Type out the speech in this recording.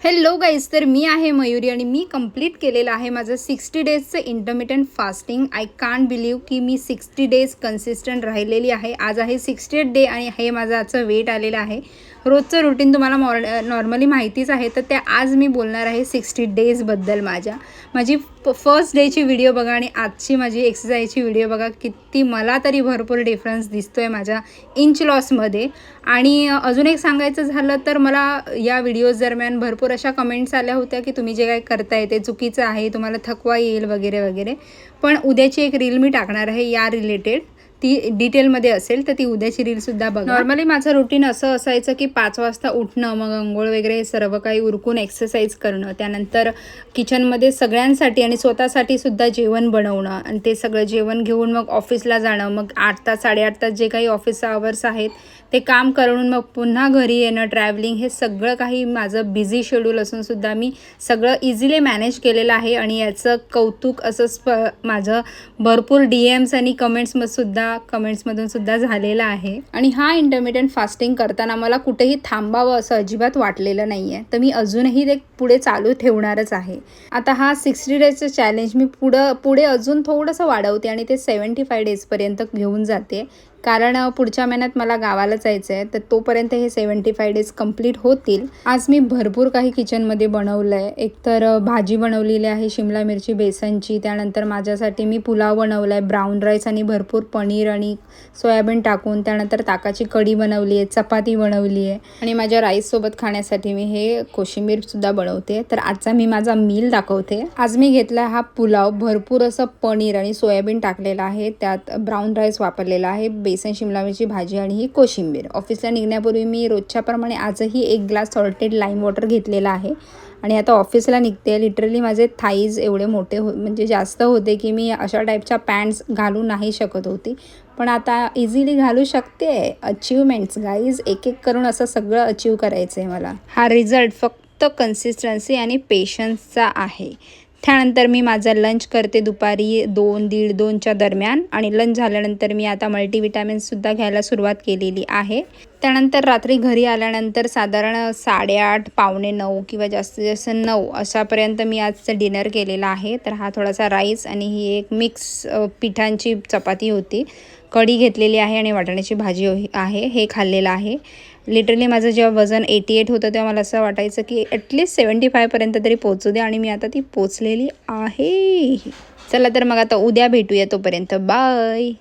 Hello guys, तर मी आहे मयुरी आणि मी कंप्लीट केलेलं आहे माझं 60 डेजचं intermittent fasting. I can't believe की मी 60 डेज कन्सिस्टंट राहिलेली आहे. आज आहे 60th डे आणि हे माझं आजचं वेट आलेलं आहे. रोजचं रुटीन तुम्हाला नॉर्मली माहितीच आहे, तर त्या आज मी बोलणार आहे 60 डेजबद्दल. माझी फर्स्ट डेची व्हिडिओ बघा आणि आजची माझी एक्सरसाइजची व्हिडिओ बघा. किती मला तरी भरपूर डिफरन्स दिसतो आहे माझ्या इंच लॉसमध्ये. आणि अजून एक सांगायचं झालं तर मला या व्हिडिओज दरम्यान भरपूर अशा कमेंट्स आल्या होत्या की तुम्ही जे काही करताय ते चुकीचं आहे, तुम्हाला थकवा येईल वगैरे वगैरे. पण उद्याची एक रील मी टाकणार आहे या रिलेटेड, ती डिटेलमध्ये असेल, तर ती उद्याची रीलसुद्धा बघा. नॉर्मली माझं रुटीन असं असायचं की 5 वाजता उठणं, मग अंघोळ वगैरे हे सर्व काही उरकून एक्सरसाइज करणं, त्यानंतर किचनमध्ये सगळ्यांसाठी आणि स्वतःसाठी सुद्धा जेवण बनवणं आणि ते सगळं जेवण घेऊन मग ऑफिसला जाणं. मग 8 तास 8.5 तास जे काही ऑफिस आवर्स आहेत ते काम करून मग पुन्हा घरी येणं, ट्रॅव्हलिंग, हे सगळं काही माझं बिझी शेड्यूल असूनसुद्धा मी सगळं इझिली मॅनेज केलेलं आहे. आणि याचं कौतुक असं माझं भरपूर DMs आणि कमेंट्समधून सुद्धा झालेलं आहे. आणि हा इंटरमिटंट फास्टिंग करताना मला कुठेही थांबावं असं अजिबात वाटलेलं नाही आहे. तर मी अजूनही ते पुढे चालू ठेवणारच आहे. आता हा 60 डेजचं चॅलेंज मी पुढे अजून थोडंसं वाढवते आणि ते 75 डेजपर्यंत घेऊन जाते. कारण पुढच्या महिन्यात मला गावाला जायचं आहे, तर तोपर्यंत हे 75 डेज कंप्लीट होतील. आज मी भरपूर काही किचनमध्ये बनवलं आहे. एकतर भाजी बनवलेली आहे शिमला मिरची बेसनची, त्यानंतर माझ्यासाठी मी पुलाव बनवला आहे, ब्राऊन राईस आणि भरपूर पनीर आणि सोयाबीन टाकून, त्यानंतर ताकाची कढी बनवली आहे, चपाती बनवली आहे आणि माझ्या राईससोबत खाण्यासाठी मी हे कोशिंबीरसुद्धा बनवते. तर आजचा मी माझा मील दाखवते. आज मी घेतला हा पुलाव, भरपूर असं पनीर आणि सोयाबीन टाकलेलं आहे, त्यात ब्राऊन राईस वापरलेला आहे, बेसन शिमला मिरची भाजी आणि ही कोशिंबीर. ऑफिसला निघण्यापूर्वी मी रोजच्याप्रमाणे आजही 1 ग्लास सॉल्टेड लाईम वॉटर घेतलेला आहे आणि आता ऑफिसला निघते. लिटरली माझे थाईज एवढे मोठे म्हणजे जास्त होते की मी अशा टाईपच्या पॅन्ट्स घालू नाही शकत होती, पण आता इझिली घालू शकते. अचीवमेंट्स गाईज, एक एक करून असं सगळं अचीव करायचं आहे मला. हा रिझल्ट फक्त कन्सिस्टन्सी आणि पेशन्सचा आहे. त्यानंतर मी माझा लंच करते दुपारी 2-1:30-2च्या दरम्यान आणि लंच झाल्यानंतर मी आता मल्टीविटॅमिन्ससुद्धा घ्यायला सुरुवात केलेली आहे. त्यानंतर रात्री घरी आल्यानंतर साधारण 8:30, 8:45 किंवा जास्तीत जास्त 9 अशापर्यंत मी आजचं डिनर केलेलं आहे. तर हा थोडासा राईस आणि ही एक मिक्स पिठांची चपाती होती, कढी घेतलेली आहे आणि वाटाण्याची भाजी आहे, हे खाल्लेलं आहे. लिटरली माझं जेव्हा वजन 88 होतं तेव्हा मला असं वाटायचं की ॲटलिस्ट 75पर्यंत तरी पोचू दे आणि मी आता ती पोचलेली आहे. चला तर मग आता उद्या भेटूया, तोपर्यंत बाय.